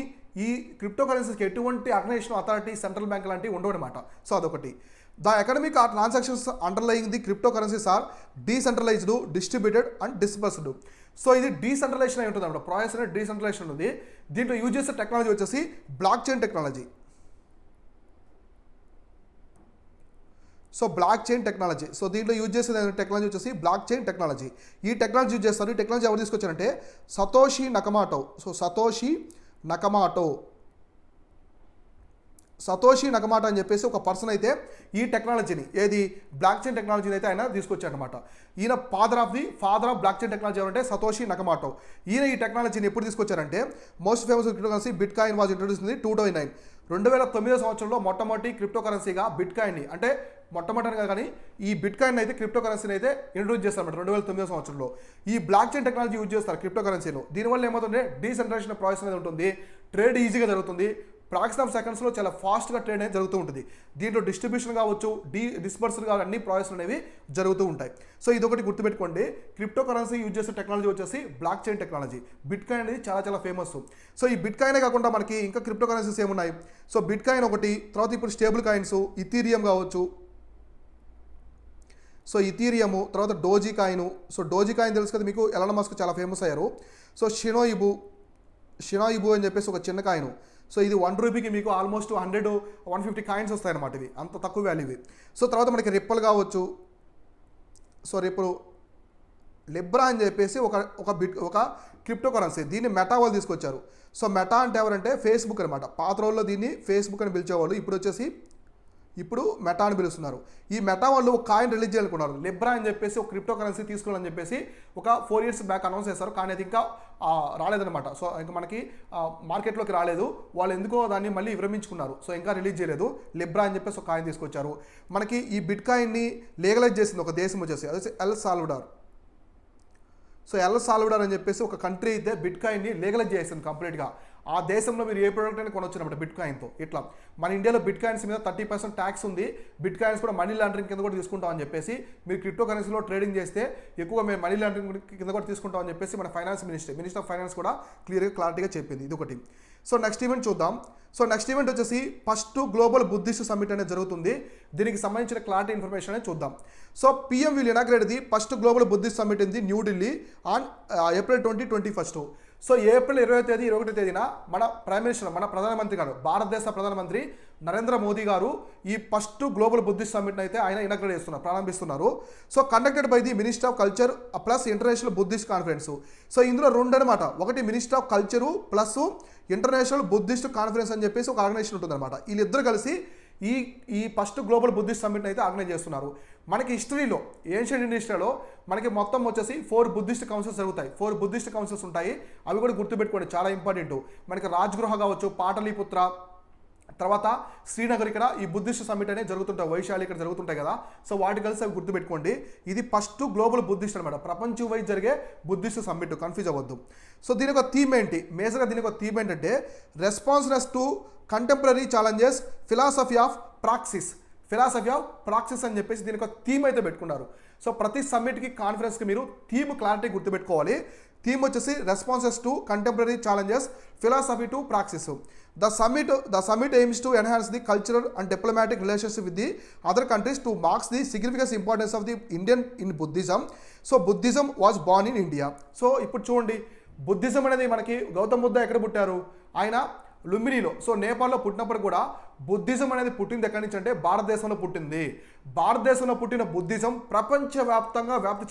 ఈ క్రిప్టో కరెన్సీస్కి ఎటువంటి ఆర్గనైజేషన్ అథారిటీ సెంట్రల్ బ్యాంక్ లాంటివి ఉండవు అనమాట. సో అదొకటి. The economic transactions underlying the crypto currencies are decentralized, distributed and dispersed. So ఇది డీసెంట్రలైజేషన్ అయి ఉంటుంది అనమాట. ప్రాసెస్ అనేది డీసెంట్రలైజేషన్ ఉంది. దీంట్లో యూజ్ చేసే టెక్నాలజీ వచ్చేసి block chain technology. So block chain technology. So దీంట్లో యూజ్ చేసే టెక్నాలజీ వచ్చేసి బ్లాక్ చైన్ టెక్నాలజీ. ఈ టెక్నాలజీ యూజ్ చేస్తారు. ఈ టెక్నాలజీ ఎవరు తీసుకొచ్చారంటే సతోషి నకమాటో. సో సతోషి నకమాటో అని చెప్పేసి ఒక పర్సన్ అయితే ఈ టెక్నాలజీని, ఏది బ్లాక్ చైన్ టెక్నాలజీని అయితే ఆయన తీసుకొచ్చారనమాట. ఈయన father of blockchain technology ఎవరంటే సతోషి నకమాటో. ఈయన ఈ టెక్నాలజీని ఎప్పుడు తీసుకొచ్చారంటే, most famous cryptocurrency bitcoin was introduce in 2009. 2009 సంవత్సరంలో మొట్టమొదటి క్రిప్టో కరెన్సీగా బిట్ కాయిన్ని, అంటే మొట్టమొదటిగా కానీ ఈ బిట్ కాయిన్ అయితే క్రిప్టో కరెన్సీని అయితే ఇంట్రొడ్యూస్ చేస్తారన్నమాట 2009 సంవత్సరంలో. ఈ బ్లాక్ చైన్ టెక్నాలజీ యూజ్ చేస్తారు క్రిప్టో కరెన్సీలో. దీనివల్ల ఏమవుతుందంటే డీసెంట్రలైజేషన్ ప్రాసెస్ అనేది ఉంటుంది, ట్రేడ్ ఈజీగా జరుగుతుంది, ఫ్రాక్షన్ ఆఫ్ సెకండ్స్లో చాలా ఫాస్ట్గా ట్రేడ్ అనేది జరుగుతూ ఉంటుంది. దీంట్లో డిస్ట్రిబ్యూషన్ కావచ్చు, డిస్పర్సల్ కావచ్చు, అన్ని ప్రాసెస్ అనేవి జరుగుతూ ఉంటాయి. సో ఇదొకటి గుర్తుపెట్టుకోండి. క్రిప్టో కరెన్సీ యూజ్ చేసే టెక్నాలజీ వచ్చేసి block chain technology. Bit coin అనేది చాలా ఫేమస్. సో ఈ బిట్ కాయినే కాకుండా మనకి ఇంకా క్రిప్టో కరెన్సీస్ ఏమున్నాయి? సో బిట్ కాయిన్ ఒకటి, తర్వాత ఇప్పుడు స్టేబుల్ కాయిన్స్ ఇథీరియం కావచ్చు. సో ఇథీరియము, తర్వాత doji coin. So doji coin తెలుసు కదా మీకు, ఎలాన్ మస్క్ చాలా ఫేమస్ అయ్యారు. సో షినోయిబు అని చెప్పేసి ఒక చిన్న కాయిన్. సో ఇది 1 రూపీకి మీకు ఆల్మోస్ట్ 100-150 కాయిన్స్ వస్తాయన్నమాట. ఇవి అంత తక్కువ వాల్యూ ఇవి. సో తర్వాత మనకి రిప్పల్ కావచ్చు. సో రిప్పల్ లిబ్రా అని చెప్పేసి ఒక క్రిప్టో కరెన్సీ. దీన్ని మెటా వాళ్ళు తీసుకొచ్చారు. సో మెటా అంటే ఎవరంటే ఫేస్బుక్ అనమాట. పాత రోజుల్లో దీన్ని ఫేస్బుక్ అని పిలిచేవాళ్ళు, ఇప్పుడు మెటా అని పిలుస్తున్నారు. ఈ మెటా వాళ్ళు ఒక కాయిన్ రిలీజ్ చేయాలనుకున్నారు, లిబ్రా అని చెప్పేసి ఒక క్రిప్టో కరెన్సీ తీసుకోవాలని చెప్పేసి ఒక 4 years బ్యాక్ అనౌన్స్ చేశారు. కానీ అది ఇంకా రాలేదన్నమాట. సో ఇంకా మనకి మార్కెట్లోకి రాలేదు. వాళ్ళు ఎందుకో దాన్ని మళ్ళీ విరమించుకున్నారు. సో ఇంకా రిలీజ్ చేయలేదు. లిబ్రా అని చెప్పేసి ఒక కాయిన్ తీసుకొచ్చారు. మనకి ఈ బిట్ కాయిన్ని లీగలైజ్ చేసింది ఒక దేశం వచ్చేసి, అదే El Salvador. So El Salvador అని చెప్పేసి ఒక కంట్రీ అయితే బిట్ కాయిన్ని లీగలైజ్ చేసింది కంప్లీట్గా. ఆ దేశంలో మీరు ఏ ప్రోడక్ట్ అయినా కొనొచ్చు అనమాట బిట్ కాయిన్తో. ఇట్లా మన ఇండియాలో బిట్ కాయిన్స్ మీద 30% ట్యాక్స్ ఉంది. బిట్ కాయిన్స్ కూడా మనీ లాండరింగ్ కింద కూడా తీసుకుంటామని చెప్పేసి, మీరు క్రిప్టో కరెన్సీలో ట్రేడింగ్ చేస్తే ఎక్కువగా మేము మనీ లాండరింగ్ కింద కూడా తీసుకుంటామని చెప్పేసి మన మినిస్టర్ ఆఫ్ ఫైనాన్స్ కూడా క్లారిటీగా చెప్పింది. ఇది ఒకటి. సో నెక్స్ట్ ఈవెంట్ చూద్దాం. సో నెక్స్ట్ ఈవెంట్ వచ్చేసి ఫస్ట్ గ్లోబల్ బుద్ధిస్ట్ సమ్మిట్ అనేది జరుగుతుంది. దీనికి సంబంధించిన క్లారిటీ ఇన్ఫర్మేషన్ అనేది చూద్దాం. So PM will inaugurate the first global Buddhist summit in the New Delhi on April 2021. So April 21 తేదీన మన ప్రైమ్ మినిస్టర్, మన ప్రధానమంత్రి గారు, భారతదేశ ప్రధానమంత్రి నరేంద్ర మోదీ గారు ఈ ఫస్ట్ గ్లోబల్ బుద్ధిస్ట్ సమ్మిట్ని అయితే ఆయన ఇనాగ్రేట్ చేస్తున్నారు, ప్రారంభిస్తున్నారు. So conducted by the minister of culture plus international Buddhist conference. So ఇందులో 2 అనమాట. ఒకటి minister of culture plus international Buddhist conference అని చెప్పేసి ఒక ఆర్గనైజేషన్ ఉంటుందన్నమాట. వీళ్ళిద్దరు కలిసి ఈ ఫస్ట్ గ్లోబల్ బుద్ధిస్ట్ సమ్మిట్ని అయితే ఆర్గనైజ్ చేస్తున్నారు. మనకి హిస్టరీలో, ఏన్షియంట్ ఇండియన్ హిస్టరీలో మనకి మొత్తం వచ్చేసి 4 బుద్ధిస్ట్ కౌన్సిల్స్ జరుగుతాయి. 4 బుద్ధిస్ట్ కౌన్సిల్స్ ఉంటాయి. అవి కూడా గుర్తుపెట్టుకోండి, చాలా ఇంపార్టెంట్. మనకి రాజ్గృహ కావచ్చు, పాటలీపుత్ర, తర్వాత శ్రీనగర్, ఇక్కడ ఈ బుద్ధిస్ట్ సమ్మిట్ అనేది జరుగుతుంటాయి. వైశాలి ఇక్కడ జరుగుతుంటాయి కదా. సో వాటి కలిసి అవి గుర్తుపెట్టుకోండి. ఇది ఫస్ట్ గ్లోబల్ బుద్ధిస్ట్ అనమాట, ప్రపంచం వైజ్ జరిగే బుద్ధిస్ట్ సమ్మిట్, కన్ఫ్యూజ్ అవ్వద్దు. సో దీని ఒక థీమ్ ఏంటి? మేజర్గా దీని ఒక థీమ్ ఏంటంటే responsiveness to contemporary challenges, philosophy of praxis అని చెప్పేసి దీని ఒక థీమ్ అయితే పెట్టుకున్నారు. సో ప్రతి సమ్మిట్కి, కాన్ఫరెన్స్కి మీరు థీమ్ క్లారిటీ గుర్తుపెట్టుకోవాలి. థీమ్ వచ్చేసి responses to contemporary challenges, philosophy to praxis. The summit aims to enhance the cultural and diplomatic relationship with the other countries to mark the significant importance of the Indian in Buddhism. So Buddhism was born in India. So ఇప్పుడు చూడండి, బుద్ధిజం అనేది మనకి గౌతమ్ బుద్ధ ఎక్కడ పుట్టారు? ఆయన లుంబినీలో. సో నేపాల్లో పుట్టినప్పుడు కూడా బుద్ధిజం అనేది పుట్టింది ఎక్కడి నుంచి అంటే భారతదేశంలో పుట్టింది. భారతదేశంలో పుట్టిన బుద్ధిజం ప్రపంచవ్యాప్తంగా వ్యాప్తి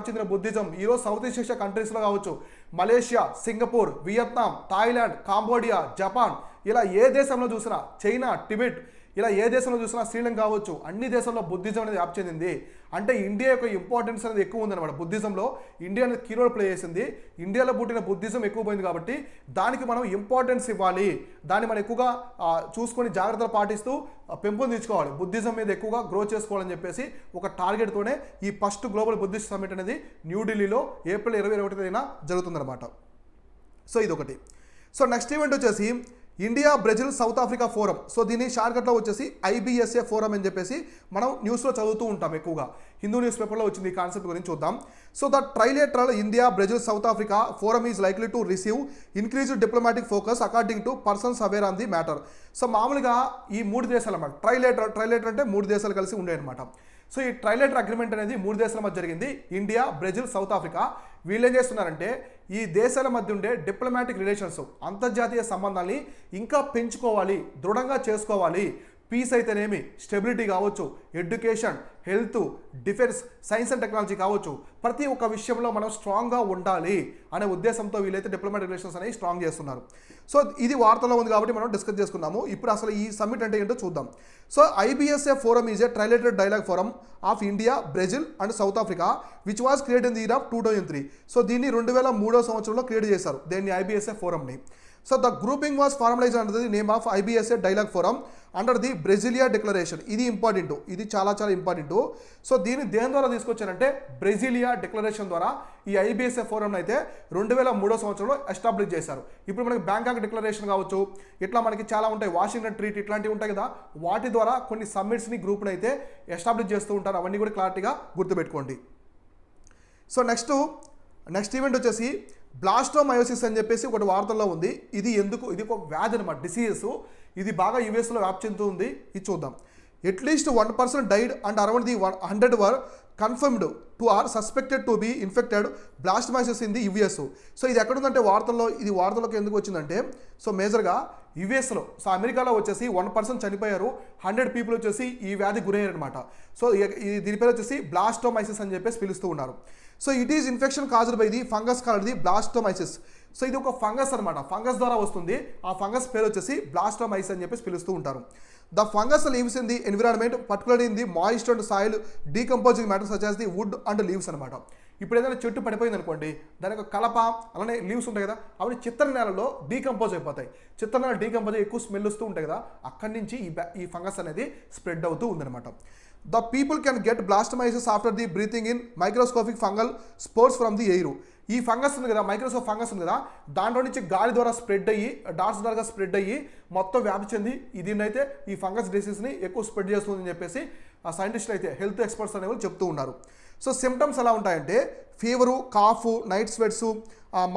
చెందిన బుద్ధిజం ఈరోజు సౌత్ ఈస్ట్ ఏషియా కంట్రీస్లో కావచ్చు, Malaysia, Singapore, Vietnam, Thailand, Cambodia, Japan, ఇలా ఏ దేశంలో చూసినా, చైనా, టిబెట్, ఇలా ఏ దేశంలో చూసినా శ్రీలంక కావచ్చు అన్ని దేశాల్లో బుద్ధిజం అనేది వ్యాప్తి చెందింది. అంటే ఇండియా యొక్క ఇంపార్టెన్స్ అనేది ఎక్కువ ఉందన్నమాట. బుద్ధిజంలో ఇండియా అనేది కీ రోల్ ప్లే చేసింది. ఇండియాలో పుట్టిన బుద్ధిజం ఎక్కువ పోయింది కాబట్టి దానికి మనం ఇంపార్టెన్స్ ఇవ్వాలి, దాన్ని మనం ఎక్కువగా చూసుకొని జాగ్రత్తలు పాటిస్తూ పెంపొందించుకోవాలి, బుద్ధిజం మీద ఎక్కువగా గ్రో చేసుకోవాలని చెప్పేసి ఒక టార్గెట్తోనే ఈ ఫస్ట్ గ్లోబల్ బుద్ధిస్ట్ సమ్మిట్ అనేది న్యూఢిల్లీలో ఏప్రిల్ 21 జరుగుతుందన్నమాట. సో ఇదొకటి. సో నెక్స్ట్ ఈవెంట్ వచ్చేసి India Brazil south Africa forum. So దీన్ని షార్ట్కట్లో వచ్చేసి IBSA ఫోరం అని చెప్పేసి మనం న్యూస్లో చదువుతూ ఉంటాం ఎక్కువగా. హిందూ న్యూస్ పేపర్లో వచ్చింది ఈ కాన్సెప్ట్ గురించి చూద్దాం. So the trilateral India Brazil south Africa forum is likely to receive increased diplomatic focus according to persons aware on the matter. So మామూలుగా ఈ 3 దేశాలు అన్నమాట. ట్రైలేటర్ అంటే 3 దేశాలు కలిసి ఉండే అనమాట. సో ఈ ట్రైలేటర్ అగ్రిమెంట్ అనేది 3 దేశాల మధ్య జరిగింది, ఇండియా, బ్రెజిల్, సౌత్ ఆఫ్రికా. వీళ్ళు ఏం చేస్తున్నారంటే ఈ దేశాల మధ్య ఉండే డిప్లొమాటిక్ రిలేషన్స్, అంతర్జాతీయ సంబంధాన్ని ఇంకా పెంచుకోవాలి, దృఢంగా చేసుకోవాలి. పీస్ అయితేనేమి, స్టెబిలిటీ కావచ్చు, education, health, defence, science and technology కావచ్చు, ప్రతి ఒక్క విషయంలో మనం స్ట్రాంగ్గా ఉండాలి అనే ఉద్దేశంతో వీళ్ళైతే డిప్లొమాటిక్ రిలేషన్స్ అనేవి స్ట్రాంగ్ చేస్తున్నారు. సో ఇది వార్తలో ఉంది కాబట్టి మనం డిస్కస్ చేసుకున్నాము. ఇప్పుడు అసలు ఈ సమ్మిట్ అంటే ఏంటో చూద్దాం. So IBSA forum is a trilateral dialogue forum of India, Brazil and South Africa which was create in the year of 2003. సో దీన్ని 2003 సంవత్సరంలో క్రియేట్ చేశారు దీన్ని IBSA ఫోరంని. So the grouping was formalised under the name of IBSA dialogue forum under the Brasilia declaration. ఇది ఇంపార్టెంట్, ఇది చాలా ఇంపార్టెంట్. సో దీన్ని దేని ద్వారా తీసుకొచ్చారంటే బ్రెజిలియా డిక్లరేషన్ ద్వారా ఈ IBSA ఫోరం అయితే 2003 సంవత్సరంలో ఎస్టాబ్లిష్ చేశారు. ఇప్పుడు మనకి బ్యాంకాక్ డిక్లరేషన్ కావచ్చు, ఇట్లా మనకి చాలా ఉంటాయి, వాషింగ్టన్ ట్రీట్ ఇట్లాంటివి ఉంటాయి కదా, వాటి ద్వారా కొన్ని సమ్మిట్స్ని గ్రూప్ని అయితే ఎస్టాబ్లిష్ చేస్తూ ఉంటారు. అవన్నీ కూడా క్లారిటీగా గుర్తుపెట్టుకోండి. సో నెక్స్ట్ ఈవెంట్ వచ్చేసి బ్లాస్టోమయోసిస్ అని చెప్పేసి ఒకటి వార్తల్లో ఉంది. ఇది ఒక వ్యాధి అనమాట, డిసీజెస్. ఇది బాగా యుఎస్లో వ్యాప్తి చెందుతుంది. ఇది చూద్దాం. At least 1% died and around the 100 were confirmed to or suspected to be infected blastomycosis in the US. So ఇది ఎక్కడుందంటే వార్తల్లోకి ఎందుకు వచ్చిందంటే, సో మేజర్గా యుఎస్లో, సో అమెరికాలో వచ్చేసి 1% చనిపోయారు, 100 పీపుల్ వచ్చేసి ఈ వ్యాధి గురయ్యారు అనమాట. సో దీని పేరు వచ్చేసి బ్లాస్టోమైసిస్ అని చెప్పేసి పిలుస్తూ ఉన్నారు. So it is infection caused by the fungus called the blastomycosis. So ఇది ఒక ఫంగస్ అనమాట, ఫంగస్ ద్వారా వస్తుంది. ఆ ఫంగస్ పేరు వచ్చేసి బ్లాస్టోమైసిస్ అని చెప్పేసి పిలుస్తూ ఉంటారు. The fungus leaves in the environment particularly in the moist and soil decomposing matter such as the wood and leaves అనమాట. ఇప్పుడు ఏదైనా చెట్టు పడిపోయింది అనుకోండి, దాని యొక్క కలప అలానే లీవ్స్ ఉంటాయి కదా, అవి చిత్తర నేలలో డీకంపోజ్ అయిపోతాయి. చిత్తర నేల డీకంపోజ్ ఎక్కువ స్మెల్ వస్తూ ఉంటాయి కదా, అక్కడి నుంచి ఈ ఫంగస్ అనేది స్ప్రెడ్ అవుతూ ఉందన్నమాట. The people can get blastomyces after the breathing in microscopic fungal spores from the air. ఈ ఫంగస్ ఉంది కదా, మైక్రోస్కోప్ ఫంగస్ ఉంది కదా, దాంట్లో నుంచి గాలి ద్వారా స్ప్రెడ్ అయ్యి, డాట్స్ ద్వారా స్ప్రెడ్ అయ్యి మొత్తం వ్యాప్తి చెంది దీన్నైతే ఈ ఫంగస్ డిసీజ్ని ఎక్కువ స్ప్రెడ్ చేస్తుందని చెప్పేసి ఆ సైంటిస్టులు అయితే, హెల్త్ ఎక్స్పర్ట్స్ అనేవి చెప్తూ ఉన్నారు. సో సిమ్టమ్స్ ఎలా ఉంటాయంటే fever, cough, night sweats,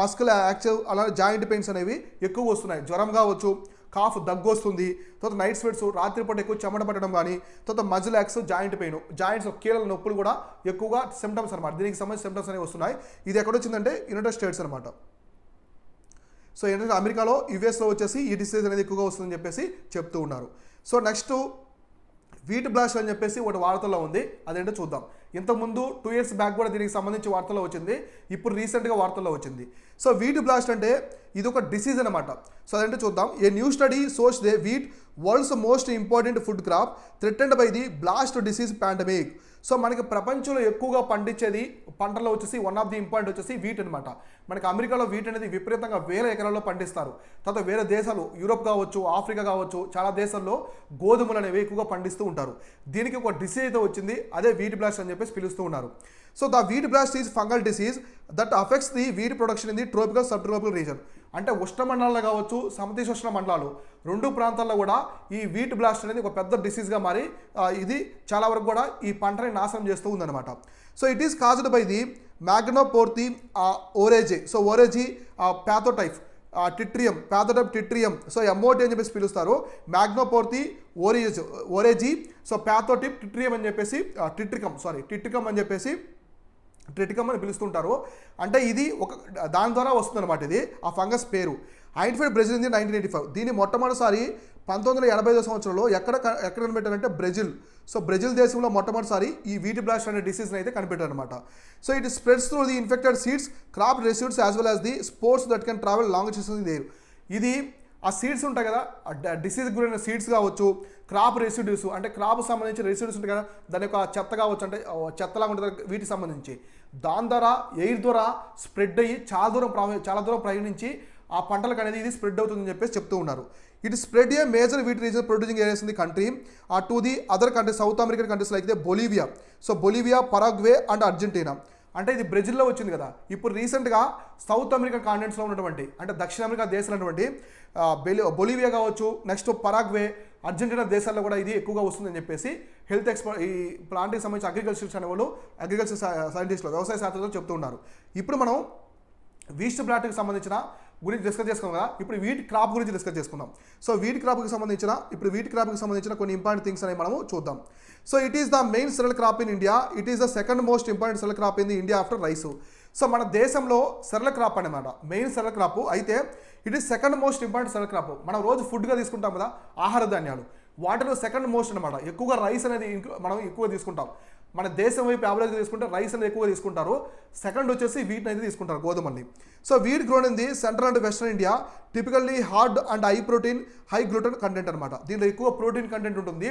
muscle active, అలానే జాయింట్ పెయిన్స్ అనేవి ఎక్కువ వస్తున్నాయి. జ్వరం కావచ్చు, కాఫ్, దగ్గు వస్తుంది, తర్వాత నైట్ స్వెట్స్, రాత్రిపూట ఎక్కువ చెమట పట్టడం కానీ, తర్వాత muscle aches, joint pain, joints కీళ్ళ నొప్పులు కూడా ఎక్కువగా సిమ్టమ్స్ అనమాట. దీనికి సంబంధించిన సిమ్టమ్స్ అనేవి వస్తున్నాయి. ఇది ఎక్కడొచ్చిందంటే యునైటెడ్ స్టేట్స్ అనమాట. సో ఏంటంటే అమెరికాలో, యుఎస్లో వచ్చేసి ఈ డిసీజ్ అనేది ఎక్కువగా వస్తుందని చెప్పేసి చెప్తూ ఉన్నారు. సో నెక్స్ట్ వీట్ బ్లాస్ట్ అని చెప్పేసి ఒకటి వార్తల్లో ఉంది, అదేంటో చూద్దాం. ఇంతకుముందు 2 years బ్యాక్ కూడా దీనికి సంబంధించి వార్తల్లో వచ్చింది, ఇప్పుడు రీసెంట్గా వార్తల్లో వచ్చింది. సో వీట్ బ్లాస్ట్ అంటే ఇది ఒక డిసీజ్ అనమాట. సో అదేంటో చూద్దాం. A new study shows they wheat world's most important food crop threatened by the blast disease pandemic. So మనకి ప్రపంచంలో ఎక్కువగా పండించేది పంటల్లో వచ్చేసి వన్ ఆఫ్ ది ఇంపార్టెంట్ వచ్చేసి వీట్ అనమాట. మనకి అమెరికాలో వీట్ అనేది విపరీతంగా వేల ఎకరాల్లో పండిస్తారు. తర్వాత వేరే దేశాలు, యూరోప్ కావచ్చు, ఆఫ్రికా కావచ్చు, చాలా దేశాల్లో గోధుమలు అనేవి ఎక్కువగా పండిస్తూ ఉంటారు. దీనికి ఒక డిసీజ్ అయితే వచ్చింది, అదే వీట్ బ్లాస్ట్ అని చెప్పేసి పిలుస్తూ ఉన్నారు. So the wheat blast is fungal disease that affects the wheat production in the tropical sub tropical reason. అంటే ఉష్ణమండలాలు కావచ్చు, సమశీతోష్ణ మండలాలు, 2 ప్రాంతాల్లో కూడా ఈ వీట్ బ్లాస్ట్ అనేది ఒక పెద్ద డిసీజ్గా మారి ఇది చాలా వరకు కూడా ఈ పంటని నాశనం చేస్తూ ఉందన్నమాట. So it is caused by the Magnaporthe oryzae. So oryzae pathotype triticum, pathotype triticum, so MOT అని చెప్పేసి పిలుస్తారు. మ్యాగ్నోపోర్తి ఓరేజీ, సో ప్యాథోటిప్ టిట్రియం అని చెప్పేసి టిట్రికమ్ అని చెప్పేసి ట్రిటికమ్ అని పిలుస్తుంటారు. అంటే ఇది ఒక దాని ద్వారా వస్తుందన్నమాట. ఇది ఆ ఫంగస్ పేరు. Identified Brazil in 1985. దీన్ని మొట్టమొదటిసారి 1985 సంవత్సరంలో ఎక్కడ కనిపెట్టారంటే బ్రెజిల్. సో బ్రెజిల్ దేశంలో మొట్టమొదటిసారి ఈ వీట్ బ్లాస్ట్ అనే డిసీజ్ని అయితే కనిపెట్టారు అనమాట. So it spreads through the infected seeds, crop residues as well as the sports that can travel long distance in the air. ఇది ఆ సీడ్స్ ఉంటాయి కదా, డిసీజ్ గురైన సీడ్స్ కావచ్చు, క్రాప్ రెసిడ్యూస్ అంటే క్రాప్ సంబంధించిన రెసిడ్యూస్ ఉంటాయి కదా, దాని యొక్క చెత్త కావచ్చు, అంటే చెత్తలాగా ఉంటుంది వీటికి సంబంధించి, దాని ద్వారా ఎయిర్ ద్వారా స్ప్రెడ్ అయ్యి చాలా దూరం ప్రయాణించి ఆ పంటలకు అనేది ఇది స్ప్రెడ్ అవుతుందని చెప్పేసి చెప్తూ ఉన్నారు. It spread a major wheat reason producing areas in the country to the other countries, south American countries like they Bolivia. So Bolivia, Paraguay and Argentina. అంటే ఇది బ్రెజిల్లో వచ్చింది కదా. ఇప్పుడు రీసెంట్గా సౌత్ అమెరికన్ కాంటినెంట్స్లో ఉన్నటువంటి అంటే దక్షిణ అమెరికా దేశాలు ఉన్నటువంటి బొలీవియా కావచ్చు, నెక్స్ట్ పరాగ్వే, అర్జెంటీనా దేశాల్లో కూడా ఇది ఎక్కువగా వస్తుందని చెప్పేసి హెల్త్ ఎక్స్పర్ట్, ఈ ప్లాంట్కి సంబంధించి అగ్రికల్చర్ అనే వాళ్ళు, అగ్రికల్చర్ సైంటిస్టులు, వ్యవసాయ శాస్త్రవేత్తలు చెప్తూ ఉన్నారు. ఇప్పుడు మనం వీస్ట్ ప్లాంట్కి సంబంధించిన గురించి డిస్కస్ చేసుకుందాం కదా. ఇప్పుడు వీట్ క్రాప్ గురించి డిస్కస్ చేసుకుందాం. సో వీట్ క్రాప్కి సంబంధించిన కొన్ని ఇంపార్టెంట్ థింగ్స్ అనేవి మనము చూద్దాం. So it is the main cereal crop in India. It is the second most important cereal crop in the India after rice. So మన దేశంలో సెరల్ క్రాప్ అనమాట మెయిన్ సెరల్ క్రాప్. అయితే it is second most important cereal crop. మనం రోజు ఫుడ్గా తీసుకుంటాం కదా ఆహార ధాన్యాలు, వాటిలో సెకండ్ మోస్ట్ అనమాట. ఎక్కువగా రైస్ అనేది మనం ఎక్కువ తీసుకుంటాం. మన దేశం వైపు యావరేజ్గా తీసుకుంటే రైస్ అనేది ఎక్కువగా తీసుకుంటారు. సెకండ్ వచ్చేసి వీట్ అనేది తీసుకుంటారు, గోధుమల్ని. So wheat grown in the central and western India, typically hard and high protein, high gluten content అనమాట. దీనిలో ఎక్కువ ప్రోటీన్ కంటెంట్ ఉంటుంది,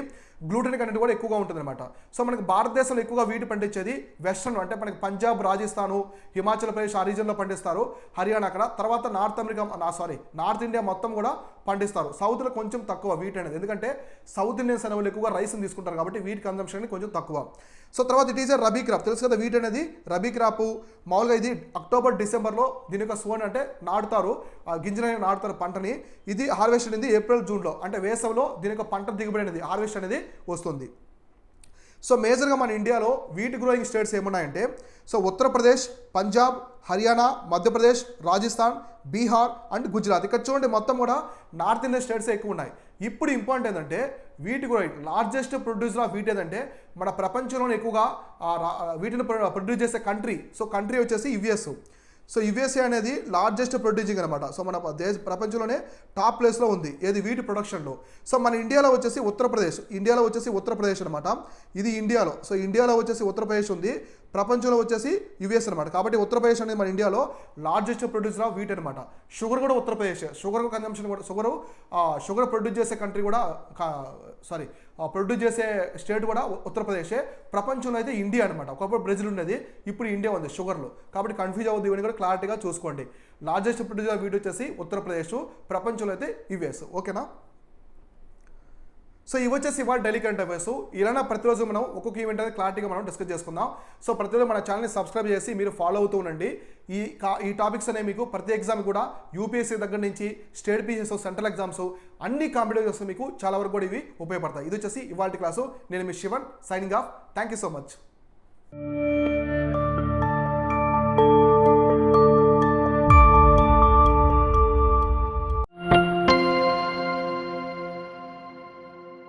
గ్లూటెన్ కంటెంట్ కూడా ఎక్కువగా ఉంటుంది అనమాట. సో మనకి భారతదేశంలో ఎక్కువగా వీటి పండించేది వెస్టర్న్, అంటే మనకి పంజాబ్, రాజస్థాన్, హిమాచల్ ప్రదేశ్ ఆ రీజన్లో పండిస్తారు, హర్యానా అక్కడ. తర్వాత నార్త్ ఇండియా మొత్తం కూడా పండిస్తారు. సౌత్లో కొంచెం తక్కువ వీట్ అనేది, ఎందుకంటే సౌత్ ఇండియన్స్ అనే వాళ్ళు ఎక్కువగా రైస్ని తీసుకుంటారు కాబట్టి వీట్ కన్జంప్షన్ కొంచెం తక్కువ. సో తర్వాత it is a rabi crop. తెలుసు కదా వీట్ అనేది రబీ క్రాప్. మామూలుగా ఇది అక్టోబర్, డిసెంబర్లో దీని యొక్క సోన్ అంటే నాటుతారు, గింజలని నాటుతారు పంటని. ఇది హార్వెస్ట్ అనేది ఏప్రిల్, జూన్లో, అంటే వేసవిలో దీని యొక్క పంట దిగుబడి అనేది హార్వెస్ట్ అనేది వస్తుంది. సో మేజర్గా మన ఇండియాలో వీట్ గ్రోయింగ్ స్టేట్స్ ఏమున్నాయంటే, సో ఉత్తరప్రదేశ్, పంజాబ్, హర్యానా, మధ్యప్రదేశ్, రాజస్థాన్, బీహార్ అండ్ గుజరాత్. ఇక్కడ చూడండి మొత్తం కూడా నార్త్ ఇండియన్ స్టేట్స్ ఎక్కువ ఉన్నాయి. ఇప్పుడు ఇంపార్టెంట్ ఏంటంటే wheat growing largest producer of wheat ఏదంటే మన ప్రపంచంలోనే ఎక్కువగా వీటిని ప్రొడ్యూస్ చేసే కంట్రీ. సో కంట్రీ వచ్చేసి యుఎస్. సో యుఎస్ఏ అనేది లార్జెస్ట్ ప్రొడ్యూసింగ్ అనమాట. సో మన ప్రపంచంలోనే టాప్ ప్లేస్లో ఉంది ఏది వీటి ప్రొడక్షన్లో. సో మన ఇండియాలో వచ్చేసి ఉత్తరప్రదేశ్ అనమాట. ఇది ఇండియాలో. సో ఇండియాలో వచ్చేసి ఉత్తరప్రదేశ్ ఉంది, ప్రపంచంలో వచ్చేసి యుఎస్ అనమాట. కాబట్టి ఉత్తరప్రదేశ్ అనేది మన ఇండియాలో లార్జెస్ట్ ప్రొడ్యూసర్ ఆఫ్ వీట్ అనమాట. షుగర్ కూడా ఉత్తరప్రదేశ్, షుగర్ కన్జంప్షన్ కూడా షుగర్ ప్రొడ్యూస్ చేసే కంట్రీ కూడా ప్రొడ్యూస్ చేసే స్టేట్ కూడా ఉత్తరప్రదేశే. ప్రపంచంలో అయితే ఇండియా అనమాట. ఒకప్పుడు బ్రెజిల్ ఉండేది, ఇప్పుడు ఇండియా ఉంది షుగర్లో. కాబట్టి కన్ఫ్యూజ్ అవుతుంది, ఇవన్నీ కూడా క్లారిటీగా చూసుకోండి. లార్జెస్ట్ ప్రొడ్యూసర్ ఆఫ్ వీట్ వచ్చేసి ఉత్తరప్రదేశ్, ప్రపంచంలో అయితే యుఎస్. ఓకేనా? సో ఇవి వచ్చేసి ఇవాళ డైలీ కరెంట్ అఫైర్స్. ఇలా ప్రతిరోజు మనం ఒక్కొక్క ఈవెంట్ అనేది క్లారిటీగా మనం డిస్కస్ చేసుకుందాం. సో ప్రతిరోజు మన ఛానల్ని సబ్స్క్రైబ్ చేసి మీరు ఫాలో అవుతూ ఉండండి. ఈ టాపిక్స్ అనేవి మీకు ప్రతి ఎగ్జామ్ కూడా యూపీఎస్సీ దగ్గర నుంచి స్టేట్ పీసెస్, సెంట్రల్ ఎగ్జామ్స్ అన్ని కాంపిటేటివ్ ఎగ్జామ్స్ మీకు చాలా వరకు కూడా ఇవి ఉపయోగపడతాయి. ఇది వచ్చేసి ఇవాళ క్లాసు. నేను మీ Shivan, signing off. Thank you so much.